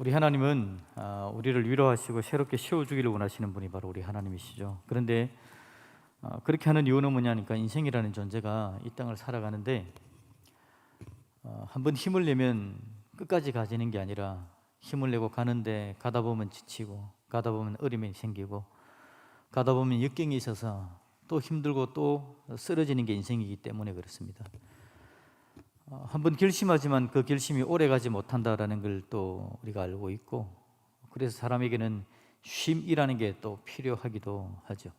우리 하나님은 우리를 위로하시고 새롭게 세워주기를 원하시는 분이 바로 우리 하나님이시죠. 그런데 그렇게 하는 이유는 뭐냐니까 인생이라는 존재가 이 땅을 살아가는데 한번 힘을 내면 끝까지 가지는 게 아니라 힘을 내고 가는데 가다 보면 지치고 가다 보면 어려움이 생기고 가다 보면 역경이 있어서 또 힘들고 또 쓰러지는 게 인생이기 때문에 그렇습니다. 한번 결심하지만 그 결심이 오래가지 못한다라는 걸 또 우리가 알고 있고, 그래서 사람에게는 쉼이라는 게 또 필요하기도 하죠.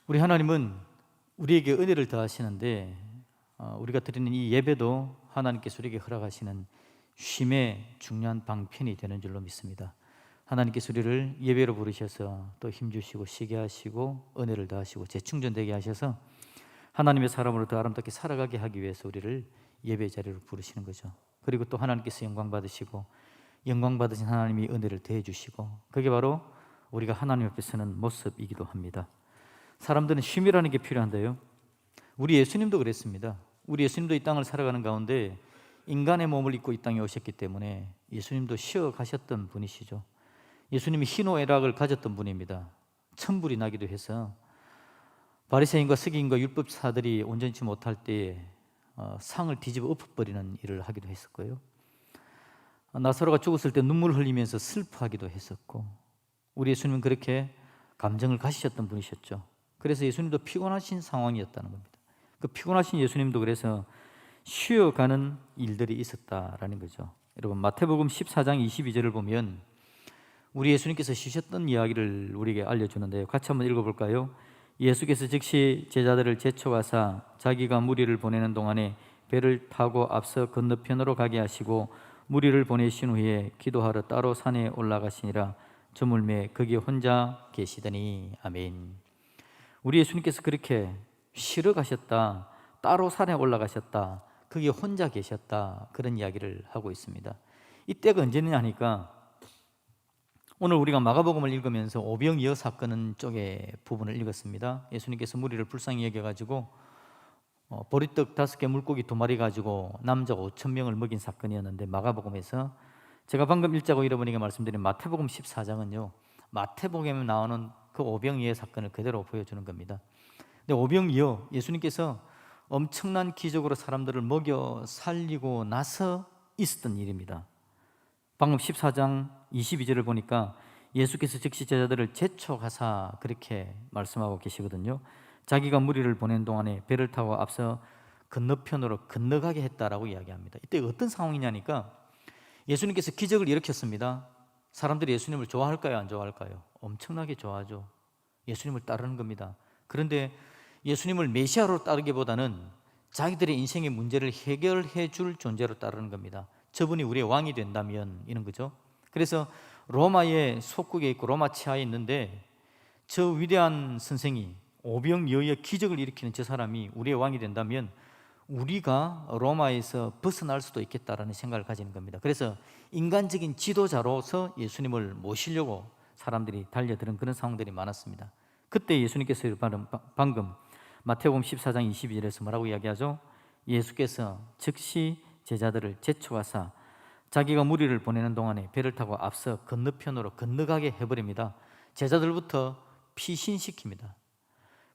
우리 하나님은 우리에게 은혜를 더하시는데 우리가 드리는 이 예배도 하나님께서 우리에게 허락하시는 쉼의 중요한 방편이 되는 줄로 믿습니다. 하나님께서 우리를 예배로 부르셔서 또 힘주시고 쉬게 하시고 은혜를 더하시고 재충전되게 하셔서 하나님의 사람으로 더 아름답게 살아가게 하기 위해서 우리를 예배 자리로 부르시는 거죠. 그리고 또 하나님께서 영광 받으시고 영광 받으신 하나님이 은혜를 더해 주시고, 그게 바로 우리가 하나님 앞에 서는 모습이기도 합니다. 사람들은 쉼이라는 게 필요한데요, 우리 예수님도 그랬습니다. 우리 예수님도 이 땅을 살아가는 가운데 인간의 몸을 입고 이 땅에 오셨기 때문에 예수님도 쉬어 가셨던 분이시죠. 예수님이 희노애락을 가졌던 분입니다. 천불이 나기도 해서 바리새인과 서기관과 율법사들이 온전치 못할 때에 상을 뒤집어 엎어버리는 일을 하기도 했었고요. 나사로가 죽었을 때 눈물 흘리면서 슬퍼하기도 했었고, 우리 예수님은 그렇게 감정을 가지셨던 분이셨죠. 그래서 예수님도 피곤하신 상황이었다는 겁니다. 그 피곤하신 예수님도 그래서 쉬어가는 일들이 있었다라는 거죠. 여러분, 마태복음 14장 22절을 보면 우리 예수님께서 쉬셨던 이야기를 우리에게 알려주는데요, 같이 한번 읽어볼까요? 예수께서 즉시 제자들을 제쳐가사 자기가 무리를 보내는 동안에 배를 타고 앞서 건너편으로 가게 하시고 무리를 보내신 후에 기도하러 따로 산에 올라가시니라. 저물매 거기 혼자 계시더니. 아멘. 우리 예수님께서 그렇게 쉬러 가셨다, 따로 산에 올라가셨다, 거기 혼자 계셨다, 그런 이야기를 하고 있습니다. 이때가 언제냐 하니까 오늘 우리가 마가복음을 읽으면서 오병이어 사건 쪽의 부분을 읽었습니다. 예수님께서 무리를 불쌍히 여겨가지고 보리떡 5개 물고기 2마리 가지고 남자 5,000명을 먹인 사건이었는데, 마가복음에서 제가 방금 읽자고 잃어버리게 말씀드린 마태복음 14장은요 마태복음에 나오는 그 오병이어 사건을 그대로 보여주는 겁니다. 근데 오병이어, 예수님께서 엄청난 기적으로 사람들을 먹여 살리고 나서 있었던 일입니다. 방금 14장 22절을 보니까 예수께서 즉시 제자들을 제쳐가사 그렇게 말씀하고 계시거든요. 자기가 무리를 보낸 동안에 배를 타고 앞서 건너편으로 건너가게 했다라고 이야기합니다. 이때 어떤 상황이냐니까 예수님께서 기적을 일으켰습니다. 사람들이 예수님을 좋아할까요, 안 좋아할까요? 엄청나게 좋아하죠. 예수님을 따르는 겁니다. 그런데 예수님을 메시아로 따르기보다는 자기들의 인생의 문제를 해결해 줄 존재로 따르는 겁니다. 저분이 우리의 왕이 된다면 이런 거죠. 그래서 로마의 속국에 있고 로마 치하에 있는데 저 위대한 선생이 오병이어의 기적을 일으키는 저 사람이 우리의 왕이 된다면 우리가 로마에서 벗어날 수도 있겠다라는 생각을 가지는 겁니다. 그래서 인간적인 지도자로서 예수님을 모시려고 사람들이 달려드는 그런 상황들이 많았습니다. 그때 예수님께서 방금 마태복음 14장 22절에서 뭐라고 이야기하죠? 예수께서 즉시 제자들을 제쳐가사 자기가 무리를 보내는 동안에 배를 타고 앞서 건너편으로 건너가게 해버립니다. 제자들부터 피신시킵니다.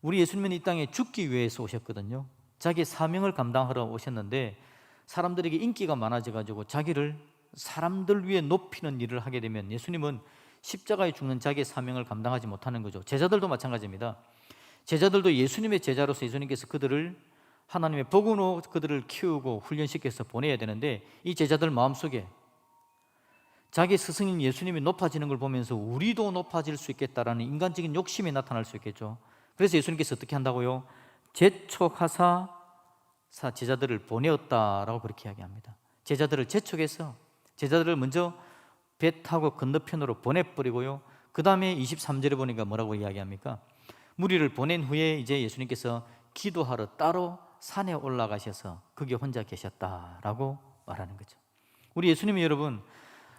우리 예수님은 이 땅에 죽기 위해서 오셨거든요. 자기의 사명을 감당하러 오셨는데 사람들에게 인기가 많아져가지고 자기를 사람들 위해 높이는 일을 하게 되면 예수님은 십자가에 죽는 자기의 사명을 감당하지 못하는 거죠. 제자들도 마찬가지입니다. 제자들도 예수님의 제자로서 예수님께서 그들을 하나님의 복으로 그들을 키우고 훈련시켜서 보내야 되는데 이 제자들 마음속에 자기 스승인 예수님이 높아지는 걸 보면서 우리도 높아질 수 있겠다라는 인간적인 욕심이 나타날 수 있겠죠. 그래서 예수님께서 어떻게 한다고요? 제촉하사 제자들을 보내었다라고 그렇게 이야기합니다. 제자들을 제촉해서 제자들을 먼저 배 타고 건너편으로 보내버리고요, 그 다음에 23절에 보니까 뭐라고 이야기합니까? 무리를 보낸 후에 이제 예수님께서 기도하러 따로 산에 올라가셔서 거기 혼자 계셨다라고 말하는 거죠. 우리 예수님이 여러분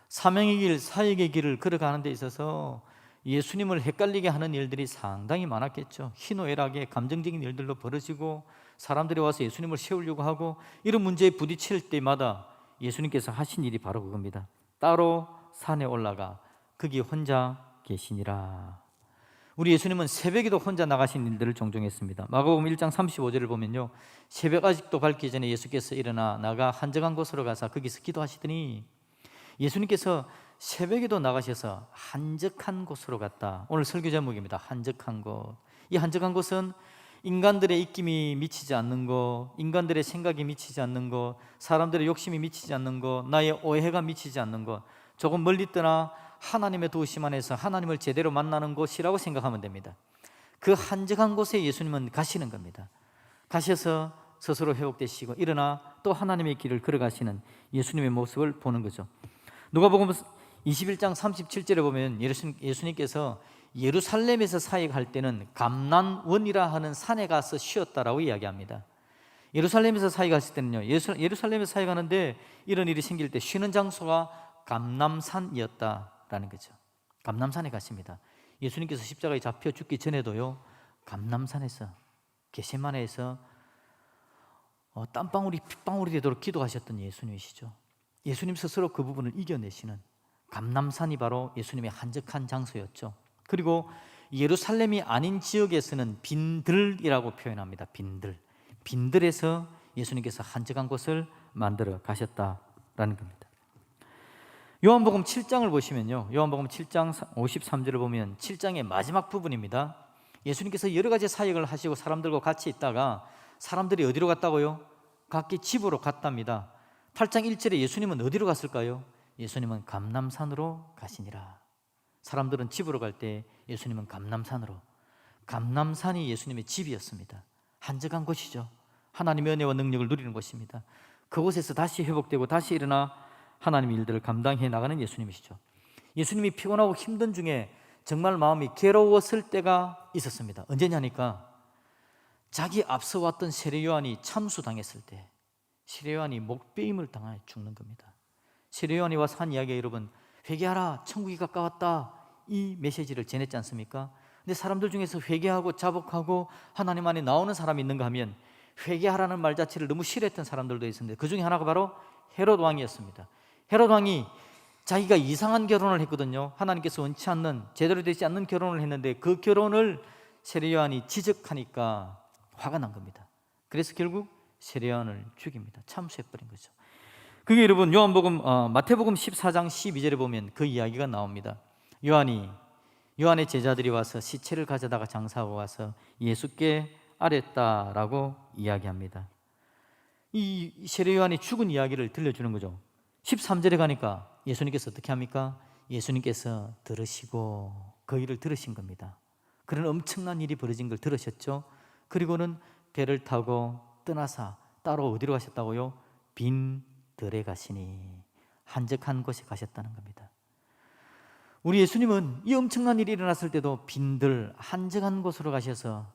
사명의 길, 사역의 길을 걸어가는 데 있어서 예수님을 헷갈리게 하는 일들이 상당히 많았겠죠. 희노애락의 감정적인 일들도 벌어지고 사람들이 와서 예수님을 세우려고 하고 이런 문제에 부딪힐 때마다 예수님께서 하신 일이 바로 그겁니다. 따로 산에 올라가 거기 혼자 계시니라. 우리 예수님은 새벽에도 혼자 나가신 일들을 종종 했습니다. 마가복음 1장 35절을 보면요, 새벽 아직도 밝기 전에 예수께서 일어나 나가 한적한 곳으로 가서 거기서 기도하시더니, 예수님께서 새벽에도 나가셔서 한적한 곳으로 갔다. 오늘 설교 제목입니다. 한적한 곳. 이 한적한 곳은 인간들의 입김이 미치지 않는 것, 인간들의 생각이 미치지 않는 것, 사람들의 욕심이 미치지 않는 것, 나의 오해가 미치지 않는 것, 조금 멀리 떠나 하나님의 도우심 안에서 하나님을 제대로 만나는 곳이라고 생각하면 됩니다. 그 한적한 곳에 예수님은 가시는 겁니다. 가셔서 스스로 회복되시고 일어나 또 하나님의 길을 걸어가시는 예수님의 모습을 보는 거죠. 누가복음 21장 37절에 보면 예수님께서 예루살렘에서 사역할 때는 감난원이라 하는 산에 가서 쉬었다라고 이야기합니다. 예루살렘에서 사역하실 때는요, 예루살렘에서 사역하는데 이런 일이 생길 때 쉬는 장소가 감남산이었다라는 거죠. 감남산에 가십니다. 예수님께서 십자가에 잡혀 죽기 전에도요, 감남산에서 겟세마네에서 땀방울이 핏방울이 되도록 기도하셨던 예수님이시죠. 예수님 스스로 그 부분을 이겨내시는 감남산이 바로 예수님의 한적한 장소였죠. 그리고 예루살렘이 아닌 지역에서는 빈들이라고 표현합니다. 빈들에서 예수님께서 한적한 곳을 만들어 가셨다라는 겁니다. 요한복음 7장을 보시면요, 요한복음 7장 53절을 보면 7장의 마지막 부분입니다. 예수님께서 여러 가지 사역을 하시고 사람들과 같이 있다가 사람들이 어디로 갔다고요? 각기 집으로 갔답니다. 8장 1절에 예수님은 어디로 갔을까요? 예수님은 감남산으로 가시니라. 사람들은 집으로 갈 때 예수님은 감남산으로, 감남산이 예수님의 집이었습니다. 한적한 곳이죠. 하나님의 은혜와 능력을 누리는 곳입니다. 그곳에서 다시 회복되고 다시 일어나 하나님의 일들을 감당해 나가는 예수님이시죠. 예수님이 피곤하고 힘든 중에 정말 마음이 괴로웠을 때가 있었습니다. 언제냐니까 자기 앞서 왔던 세례 요한이 참수당했을 때, 세례 요한이 목베임을 당하여 죽는 겁니다. 세례 요한이 와서 한 이야기가, 여러분, 회개하라, 천국이 가까웠다, 이 메시지를 전했지 않습니까? 근데 사람들 중에서 회개하고 자복하고 하나님 안에 나오는 사람이 있는가 하면 회개하라는 말 자체를 너무 싫어했던 사람들도 있었는데 그 중에 하나가 바로 헤롯 왕이었습니다. 헤롯 왕이 자기가 이상한 결혼을 했거든요. 하나님께서 원치 않는, 제대로 되지 않는 결혼을 했는데 그 결혼을 세례 요한이 지적하니까 화가 난 겁니다. 그래서 결국 세례 요한을 죽입니다. 참수해버린 거죠. 그게 여러분 마태복음 14장 12절에 보면 그 이야기가 나옵니다. 요한의 제자들이 와서 시체를 가져다가 장사하고 와서 예수께 아뢰었다라고 이야기합니다. 이 세례 요한이 죽은 이야기를 들려주는 거죠. 13절에 가니까 예수님께서 어떻게 합니까? 예수님께서 들으시고 그 일을 들으신 겁니다. 그런 엄청난 일이 벌어진 걸 들으셨죠. 그리고는 배를 타고 떠나사 따로 어디로 가셨다고요? 빈들에 가시니, 한적한 곳에 가셨다는 겁니다. 우리 예수님은 이 엄청난 일이 일어났을 때도 빈들, 한적한 곳으로 가셔서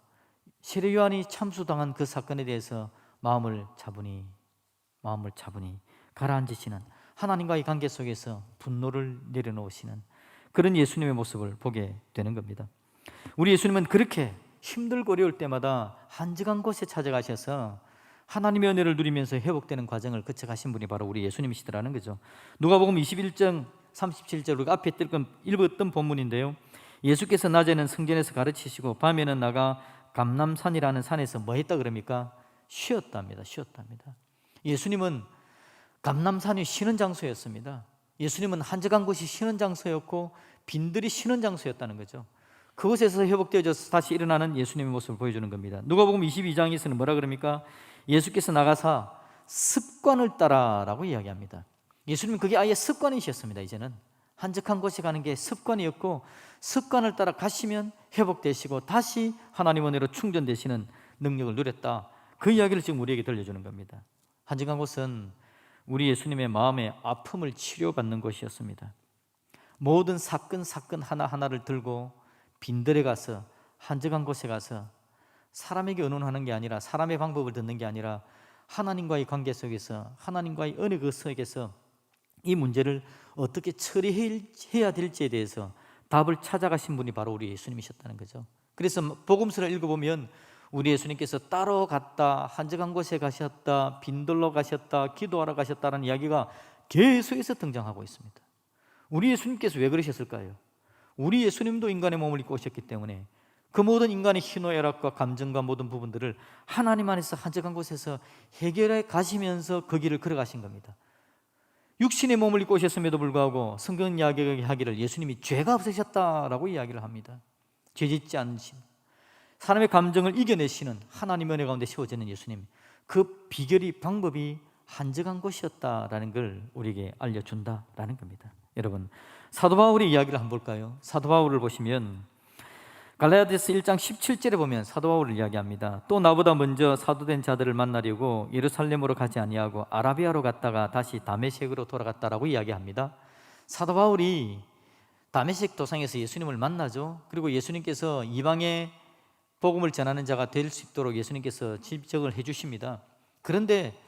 세례 요한이 참수당한 그 사건에 대해서 마음을 차분히 가라앉으시는, 하나님과의 관계 속에서 분노를 내려놓으시는 그런 예수님의 모습을 보게 되는 겁니다. 우리 예수님은 그렇게 힘들고 어려울 때마다 한적한 곳에 찾아가셔서 하나님의 은혜를 누리면서 회복되는 과정을 거쳐가신 분이 바로 우리 예수님이시더라는 거죠. 누가복음 21장 37절, 우리가 앞에 읽었던 본문인데요, 예수께서 낮에는 성전에서 가르치시고 밤에는 나가 감남산이라는 산에서 뭐 했다 그럽니까? 쉬었답니다. 예수님은 감남산이 쉬는 장소였습니다. 예수님은 한적한 곳이 쉬는 장소였고 빈들이 쉬는 장소였다는 거죠. 그곳에서 회복되어져서 다시 일어나는 예수님의 모습을 보여주는 겁니다. 누가복음 22장에서는 뭐라 그럽니까? 예수께서 나가사 습관을 따라라고 이야기합니다. 예수님은 그게 아예 습관이셨습니다. 이제는 한적한 곳에 가는 게 습관이었고, 습관을 따라 가시면 회복되시고 다시 하나님 은혜로 충전되시는 능력을 누렸다. 그 이야기를 지금 우리에게 들려주는 겁니다. 한적한 곳은 우리 예수님의 마음의 아픔을 치료받는 곳이었습니다. 모든 사건 하나하나를 들고 빈들에 가서, 한적한 곳에 가서 사람에게 의논하는 게 아니라, 사람의 방법을 듣는 게 아니라 하나님과의 관계 속에서, 하나님과의 은혜 그 속에서 이 문제를 어떻게 처리해야 될지에 대해서 답을 찾아가신 분이 바로 우리 예수님이셨다는 거죠. 그래서 복음서를 읽어보면 우리 예수님께서 따로 갔다, 한적한 곳에 가셨다, 빈들로 가셨다, 기도하러 가셨다는 이야기가 계속해서 등장하고 있습니다. 우리 예수님께서 왜 그러셨을까요? 우리 예수님도 인간의 몸을 입고 오셨기 때문에 그 모든 인간의 희노애락과 감정과 모든 부분들을 하나님 안에서 한적한 곳에서 해결해 가시면서 그 길을 걸어가신 겁니다. 육신의 몸을 입고 오셨음에도 불구하고 성경 이야기하기를 예수님이 죄가 없으셨다라고 이야기를 합니다. 죄짓지 않으심, 사람의 감정을 이겨내시는 하나님의 은혜 가운데 세워지는 예수님, 그 비결이, 방법이 한적한 곳이었다라는 걸 우리에게 알려준다라는 겁니다. 여러분, 사도 바울의 이야기를 한번 볼까요? 사도 바울을 보시면 갈라디아서 1장 17절에 보면 사도 바울을 이야기합니다. 또 나보다 먼저 사도된 자들을 만나려고 예루살렘으로 가지 아니하고 아라비아로 갔다가 다시 다메섹으로 돌아갔다라고 이야기합니다. 사도 바울이 다메섹 도상에서 예수님을 만나죠. 그리고 예수님께서 이방의 복음을 전하는 자가 될 수 있도록 예수님께서 지적을 해 주십니다. 그런데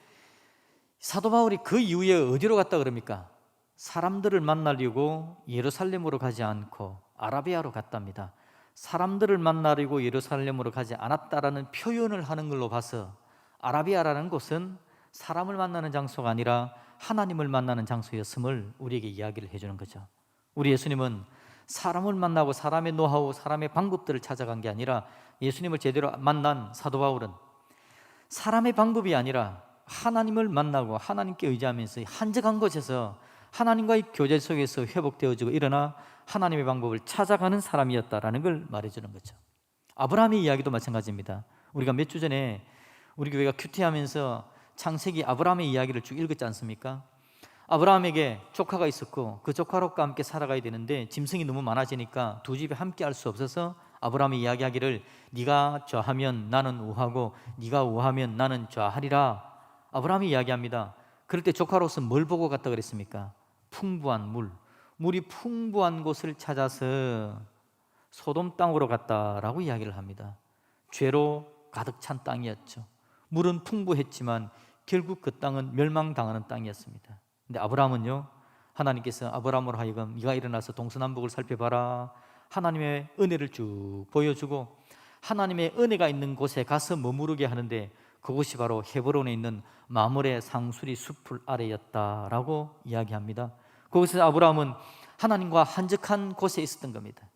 사도 바울이 그 이후에 어디로 갔다 그럽니까? 사람들을 만나려고 예루살렘으로 가지 않고 아라비아로 갔답니다. 사람들을 만나려고 예루살렘으로 가지 않았다라는 표현을 하는 걸로 봐서 아라비아라는 곳은 사람을 만나는 장소가 아니라 하나님을 만나는 장소였음을 우리에게 이야기를 해주는 거죠. 우리 예수님은 사람을 만나고 사람의 노하우, 사람의 방법들을 찾아간 게 아니라 예수님을 제대로 만난 사도 바울은 사람의 방법이 아니라 하나님을 만나고 하나님께 의지하면서 한적한 곳에서 하나님과의 교제 속에서 회복되어지고 일어나 하나님의 방법을 찾아가는 사람이었다라는 걸 말해주는 거죠. 아브라함의 이야기도 마찬가지입니다. 우리가 몇 주 전에 우리 교회가 큐티하면서 창세기 아브라함의 이야기를 쭉 읽었지 않습니까? 아브라함에게 조카가 있었고 그 조카록과 함께 살아가야 되는데 짐승이 너무 많아지니까 두 집이 함께 할 수 없어서 아브라함이 이야기하기를 네가 좌하면 나는 우하고 네가 우하면 나는 좌하리라. 아브라함이 이야기합니다. 그럴 때 조카로서 뭘 보고 갔다 그랬습니까? 풍부한 물이 풍부한 곳을 찾아서 소돔 땅으로 갔다라고 이야기를 합니다. 죄로 가득 찬 땅이었죠. 물은 풍부했지만 결국 그 땅은 멸망당하는 땅이었습니다. 근데 아브라함은요, 하나님께서 아브라함으로 하여금 네가 일어나서 동서남북을 살펴봐라, 하나님의 은혜를 쭉 보여주고 하나님의 은혜가 있는 곳에 가서 머무르게 하는데 그곳이 바로 헤브론에 있는 마므레 상수리 숲을 아래였다라고 이야기합니다. 거기서 아브라함은 하나님과 한적한 곳에 있었던 겁니다.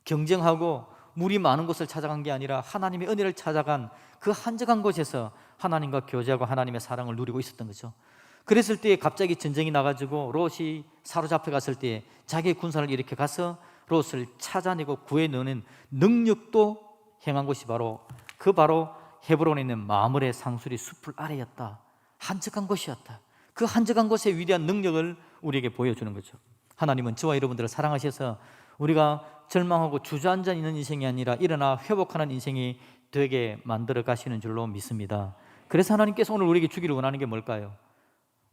경쟁하고 물이 많은 곳을 찾아간 게 아니라 하나님의 은혜를 찾아간 그 한적한 곳에서 하나님과 교제하고 하나님의 사랑을 누리고 있었던 거죠. 그랬을 때 갑자기 전쟁이 나가지고 롯이 사로잡혀 갔을 때 자기의 군사를 이렇게 가서 롯을 찾아내고 구해내는 능력도 행한 곳이 바로 헤브론에 있는 마므레 상수리 숲을 아래였다. 한적한 곳이었다. 그 한적한 곳의 위대한 능력을 우리에게 보여주는 거죠. 하나님은 저와 여러분들을 사랑하셔서 우리가 절망하고 주저앉아 있는 인생이 아니라 일어나 회복하는 인생이 되게 만들어 가시는 줄로 믿습니다. 그래서 하나님께서 오늘 우리에게 주기를 원하는 게 뭘까요?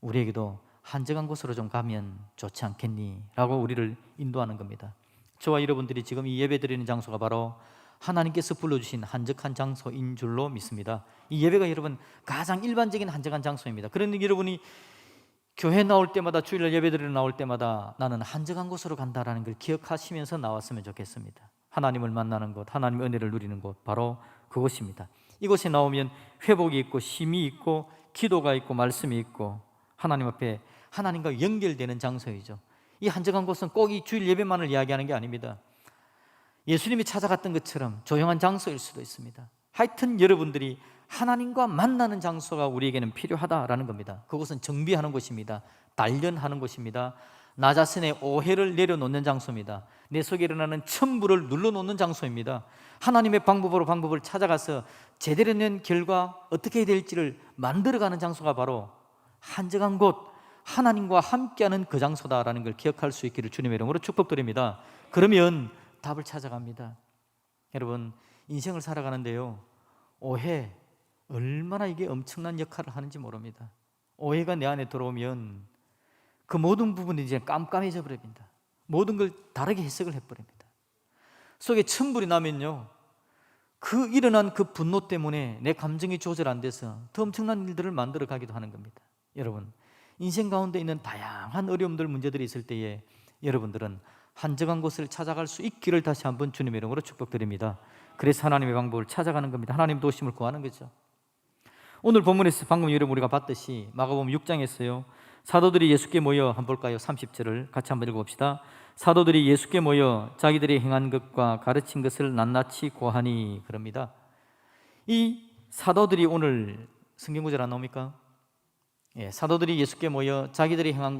우리에게도 한적한 곳으로 좀 가면 좋지 않겠니? 라고 우리를 인도하는 겁니다. 저와 여러분들이 지금 이 예배 드리는 장소가 바로 하나님께서 불러주신 한적한 장소인 줄로 믿습니다. 이 예배가 여러분 가장 일반적인 한적한 장소입니다. 그런데 여러분이 교회 나올 때마다, 주일날 예배드리러 나올 때마다 나는 한적한 곳으로 간다라는 걸 기억하시면서 나왔으면 좋겠습니다. 하나님을 만나는 곳, 하나님의 은혜를 누리는 곳, 바로 그곳입니다. 이곳에 나오면 회복이 있고 쉼이 있고 기도가 있고 말씀이 있고 하나님 앞에 하나님과 연결되는 장소이죠. 이 한적한 곳은 꼭 이 주일 예배만을 이야기하는 게 아닙니다. 예수님이 찾아갔던 것처럼 조용한 장소일 수도 있습니다. 하여튼 여러분들이 하나님과 만나는 장소가 우리에게는 필요하다라는 겁니다. 그곳은 정비하는 곳입니다. 단련하는 곳입니다. 나 자신의 오해를 내려놓는 장소입니다. 내 속에 일어나는 첨부를 눌러놓는 장소입니다. 하나님의 방법을 찾아가서 제대로 된 결과 어떻게 해야 될지를 만들어가는 장소가 바로 한적한 곳, 하나님과 함께하는 그 장소다라는 걸 기억할 수 있기를 주님의 이름으로 축복드립니다. 그러면 답을 찾아갑니다. 여러분, 인생을 살아가는데요, 오해 얼마나 이게 엄청난 역할을 하는지 모릅니다. 오해가 내 안에 들어오면 그 모든 부분이 이제 깜깜해져 버립니다. 모든 걸 다르게 해석을 해버립니다. 속에 천불이 나면요, 그 일어난 그 분노 때문에 내 감정이 조절 안 돼서 더 엄청난 일들을 만들어 가기도 하는 겁니다. 여러분, 인생 가운데 있는 다양한 어려움들, 문제들이 있을 때에 여러분들은 한적한 곳을 찾아갈 수 있기를 다시 한번 주님의 이름으로 축복드립니다. 그래서 하나님의 방법을 찾아가는 겁니다. 하나님 도우심을 구하는 거죠. 오늘 본문에서 방금 여러분 우리가 봤듯이 마가복음 6장에서요, 사도들이 예수께 모여 한번 볼까요? 30절을 같이 한번 읽어봅시다. 사도들이 예수께 모여 자기들이 행한 것과 가르친 것을 낱낱이 고하니, 그럽니다. 이 사도들이 오늘 성경 구절 안 나옵니까? 예, 사도들이 예수께 모여 자기들이 행한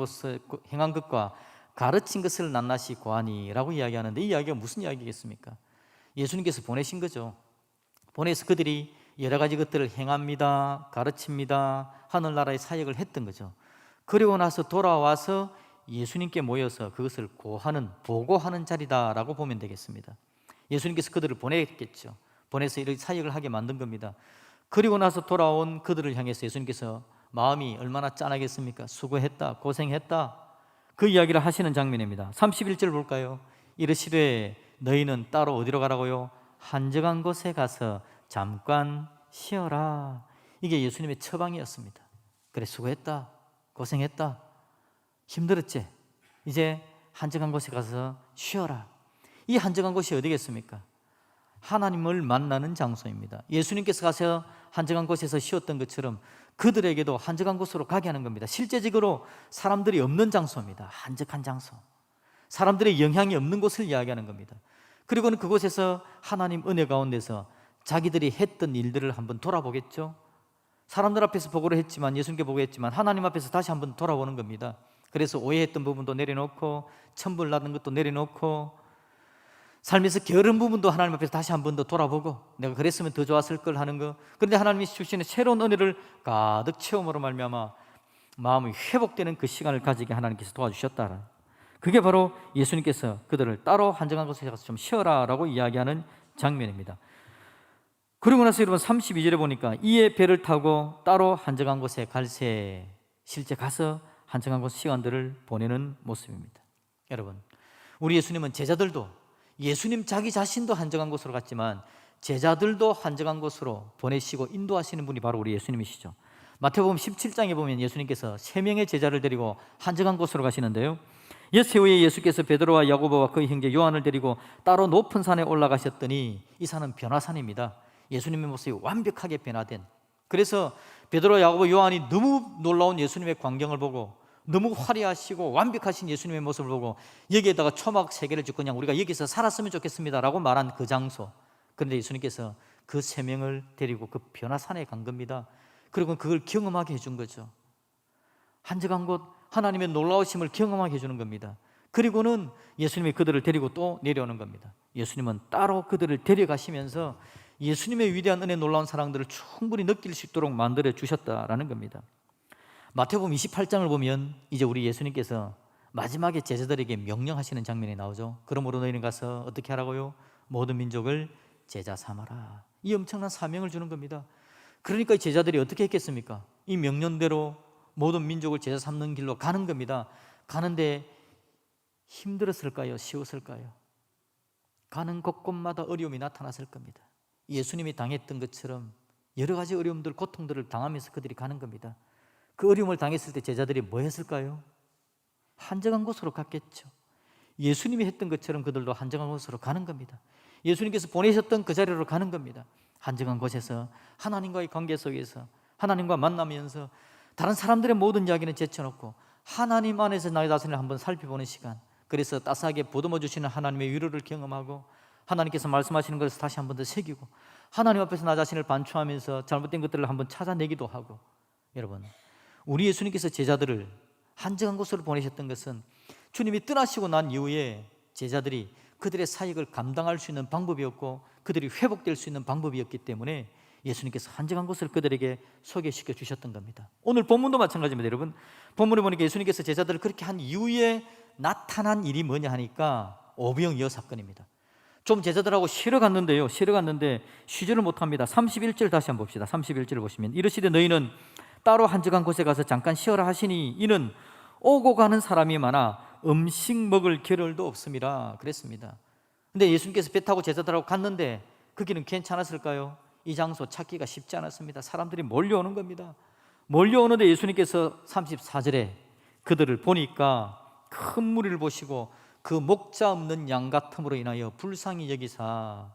것과 가르친 것을 낱낱이 고하니 라고 이야기하는데, 이 이야기가 무슨 이야기겠습니까? 예수님께서 보내신 거죠. 보내서 그들이 여러 가지 것들을 행합니다, 가르칩니다, 하늘나라의 사역을 했던 거죠. 그리고 나서 돌아와서 예수님께 모여서 그것을 보고하는 자리다라고 보면 되겠습니다. 예수님께서 그들을 보냈겠죠. 보내서 이런 사역을 하게 만든 겁니다. 그리고 나서 돌아온 그들을 향해서 예수님께서 마음이 얼마나 짠하겠습니까? 수고했다, 고생했다, 그 이야기를 하시는 장면입니다. 31절 볼까요? 이르시되 너희는 따로 어디로 가라고요? 한적한 곳에 가서 잠깐 쉬어라. 이게 예수님의 처방이었습니다. 그래, 수고했다, 고생했다, 힘들었지? 이제 한적한 곳에 가서 쉬어라. 이 한적한 곳이 어디겠습니까? 하나님을 만나는 장소입니다. 예수님께서 가서 한적한 곳에서 쉬었던 것처럼 그들에게도 한적한 곳으로 가게 하는 겁니다. 실제적으로 사람들이 없는 장소입니다. 한적한 장소, 사람들의 영향이 없는 곳을 이야기하는 겁니다. 그리고는 그곳에서 하나님 은혜 가운데서 자기들이 했던 일들을 한번 돌아보겠죠. 사람들 앞에서 보고를 했지만, 예수님께 보고했지만 하나님 앞에서 다시 한번 돌아보는 겁니다. 그래서 오해했던 부분도 내려놓고, 천불 나던 것도 내려놓고, 삶에서 게으른 부분도 하나님 앞에서 다시 한 번 더 돌아보고, 내가 그랬으면 더 좋았을 걸 하는 거. 그런데 하나님이 주시는 새로운 은혜를 가득 체험으로 말미암아 마음이 회복되는 그 시간을 가지게 하나님께서 도와주셨다. 그게 바로 예수님께서 그들을 따로 한정한 곳에 가서 좀 쉬어라 라고 이야기하는 장면입니다. 그리고 나서 여러분 32절에 보니까 이에 배를 타고 따로 한정한 곳에 갈새, 실제 가서 한정한 곳 시간들을 보내는 모습입니다. 여러분, 우리 예수님은 제자들도, 예수님 자기 자신도 한정한 곳으로 갔지만 제자들도 한정한 곳으로 보내시고 인도하시는 분이 바로 우리 예수님이시죠. 마태복음 17장에 보면 예수님께서 3명의 제자를 데리고 한정한 곳으로 가시는데요, 엿새 후에 예수께서 베드로와 야고보와 그의 형제 요한을 데리고 따로 높은 산에 올라가셨더니, 이 산은 변화산입니다. 예수님의 모습이 완벽하게 변화된, 그래서 베드로, 야고보, 요한이 너무 놀라운 예수님의 광경을 보고, 너무 화려하시고 완벽하신 예수님의 모습을 보고, 여기에다가 초막 3개를 짓고 그냥 우리가 여기서 살았으면 좋겠습니다 라고 말한 그 장소. 그런데 예수님께서 그 3명을 데리고 그 변화산에 간 겁니다. 그리고 그걸 경험하게 해준 거죠. 한적한 곳, 하나님의 놀라우심을 경험하게 해주는 겁니다. 그리고는 예수님이 그들을 데리고 또 내려오는 겁니다. 예수님은 따로 그들을 데려가시면서 예수님의 위대한 은혜, 놀라운 사랑들을 충분히 느낄 수 있도록 만들어 주셨다라는 겁니다. 마태복음 28장을 보면 이제 우리 예수님께서 마지막에 제자들에게 명령하시는 장면이 나오죠. 그러므로 너희는 가서 어떻게 하라고요? 모든 민족을 제자 삼아라. 이 엄청난 사명을 주는 겁니다. 그러니까 이 제자들이 어떻게 했겠습니까? 이 명령대로 모든 민족을 제자 삼는 길로 가는 겁니다. 가는데 힘들었을까요? 쉬웠을까요? 가는 곳곳마다 어려움이 나타났을 겁니다. 예수님이 당했던 것처럼 여러 가지 어려움들, 고통들을 당하면서 그들이 가는 겁니다. 그 어려움을 당했을 때 제자들이 뭐 했을까요? 한정한 곳으로 갔겠죠. 예수님이 했던 것처럼 그들도 한정한 곳으로 가는 겁니다. 예수님께서 보내셨던 그 자리로 가는 겁니다. 한정한 곳에서 하나님과의 관계 속에서 하나님과 만나면서 다른 사람들의 모든 이야기는 제쳐놓고 하나님 안에서 나의 자신을 한번 살펴보는 시간, 그래서 따스하게 보듬어 주시는 하나님의 위로를 경험하고, 하나님께서 말씀하시는 것을 다시 한번 더 새기고, 하나님 앞에서 나 자신을 반추하면서 잘못된 것들을 한번 찾아내기도 하고. 여러분, 우리 예수님께서 제자들을 한정한 곳으로 보내셨던 것은 주님이 떠나시고 난 이후에 제자들이 그들의 사역을 감당할 수 있는 방법이었고, 그들이 회복될 수 있는 방법이었기 때문에 예수님께서 한정한 곳을 그들에게 소개시켜 주셨던 겁니다. 오늘 본문도 마찬가지입니다. 여러분, 본문에 보니까 예수님께서 제자들을 그렇게 한 이후에 나타난 일이 뭐냐 하니까 오병이어 사건입니다. 좀 제자들하고 쉬러 갔는데요, 쉬러 갔는데 쉬지를 못합니다. 31절 다시 한번 봅시다. 31절을 보시면 이르시되 너희는 따로 한적한 곳에 가서 잠깐 쉬어라 하시니 이는 오고 가는 사람이 많아 음식 먹을 겨를도 없음이라 그랬습니다. 근데 예수님께서 배 타고 제자들하고 갔는데 그 길은 괜찮았을까요? 이 장소 찾기가 쉽지 않았습니다. 사람들이 몰려오는 겁니다. 몰려오는데 예수님께서 34절에 그들을 보니까 큰 무리를 보시고 그 목자 없는 양 같음으로 인하여 불쌍히 여기사,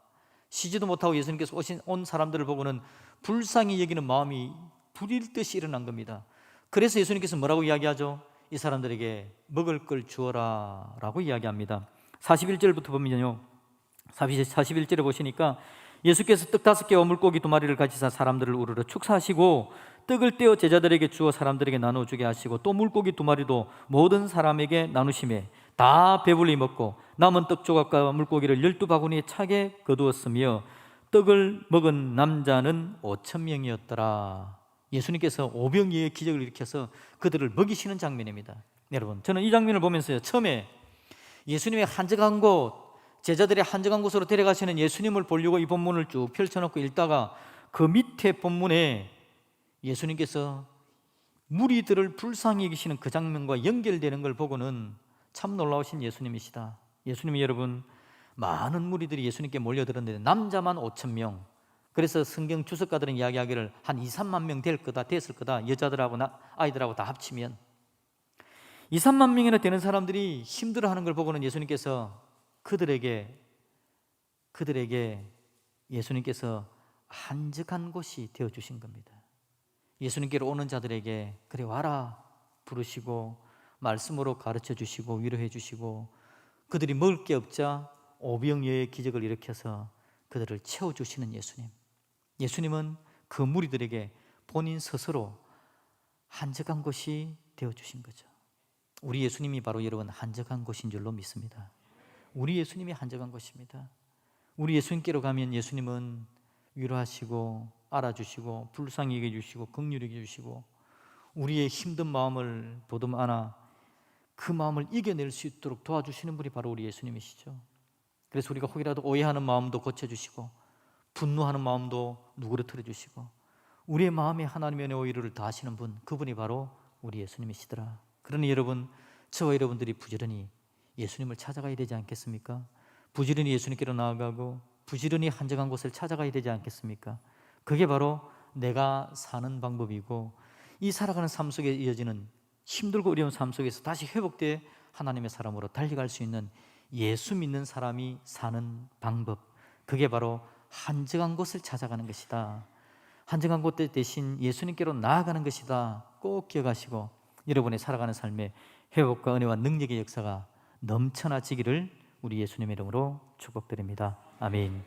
쉬지도 못하고 예수님께서 온 사람들을 보고는 불쌍히 여기는 마음이 불일 듯이 일어난 겁니다. 그래서 예수님께서 뭐라고 이야기하죠? 이 사람들에게 먹을 걸 주어라 라고 이야기합니다. 41절부터 보면요, 41절에 보시니까 예수께서 떡 5개와 물고기 2마리를 가지사 사람들을 우르르 축사하시고 떡을 떼어 제자들에게 주어 사람들에게 나눠주게 하시고 또 물고기 2마리도 모든 사람에게 나누시매 다 배불리 먹고 남은 떡 조각과 물고기를 12바구니에 차게 거두었으며 떡을 먹은 남자는 5,000명이었더라. 예수님께서 오병이어의 기적을 일으켜서 그들을 먹이시는 장면입니다. 여러분, 저는 이 장면을 보면서요, 처음에 예수님의 한적한 곳, 제자들의 한적한 곳으로 데려가시는 예수님을 보려고 이 본문을 쭉 펼쳐놓고 읽다가 그 밑에 본문에 예수님께서 무리들을 불쌍히 여기시는 그 장면과 연결되는 걸 보고는 참 놀라우신 예수님이시다. 예수님이 여러분, 많은 무리들이 예수님께 몰려들었는데 남자만 5,000명. 그래서 성경 주석가들은 이야기하기를 한 2, 3만 명 될 거다, 됐을 거다. 여자들하고 아이들하고 다 합치면 2, 3만 명이나 되는 사람들이 힘들어하는 걸 보고는 예수님께서 그들에게 예수님께서 한적한 곳이 되어주신 겁니다. 예수님께로 오는 자들에게 그래 와라 부르시고 말씀으로 가르쳐 주시고 위로해 주시고 그들이 먹을 게 없자 오병이어의 기적을 일으켜서 그들을 채워주시는 예수님. 예수님은 그 무리들에게 본인 스스로 한적한 곳이 되어주신 거죠. 우리 예수님이 바로 여러분 한적한 곳인 줄로 믿습니다. 우리 예수님이 한적한 곳입니다. 우리 예수님께로 가면 예수님은 위로하시고 알아주시고 불쌍히 여겨주시고 긍휼히 여겨주시고 우리의 힘든 마음을 보듬 안아 그 마음을 이겨낼 수 있도록 도와주시는 분이 바로 우리 예수님이시죠. 그래서 우리가 혹이라도 오해하는 마음도 고쳐주시고 분노하는 마음도 누그러뜨려 주시고 우리의 마음에 하나님의 오히를 다하시는 분, 그분이 바로 우리 예수님이시더라. 그러니 여러분, 저와 여러분들이 부지런히 예수님을 찾아가야 되지 않겠습니까? 부지런히 예수님께로 나아가고 부지런히 한적한 곳을 찾아가야 되지 않겠습니까? 그게 바로 내가 사는 방법이고 이 살아가는 삶 속에 이어지는 힘들고 어려운 삶 속에서 다시 회복돼 하나님의 사람으로 달려갈 수 있는 예수 믿는 사람이 사는 방법, 그게 바로 한적한 곳을 찾아가는 것이다. 한적한 곳 대신 예수님께로 나아가는 것이다. 꼭 기억하시고 여러분의 살아가는 삶에 회복과 은혜와 능력의 역사가 넘쳐나지기를 우리 예수님의 이름으로 축복드립니다. 아멘.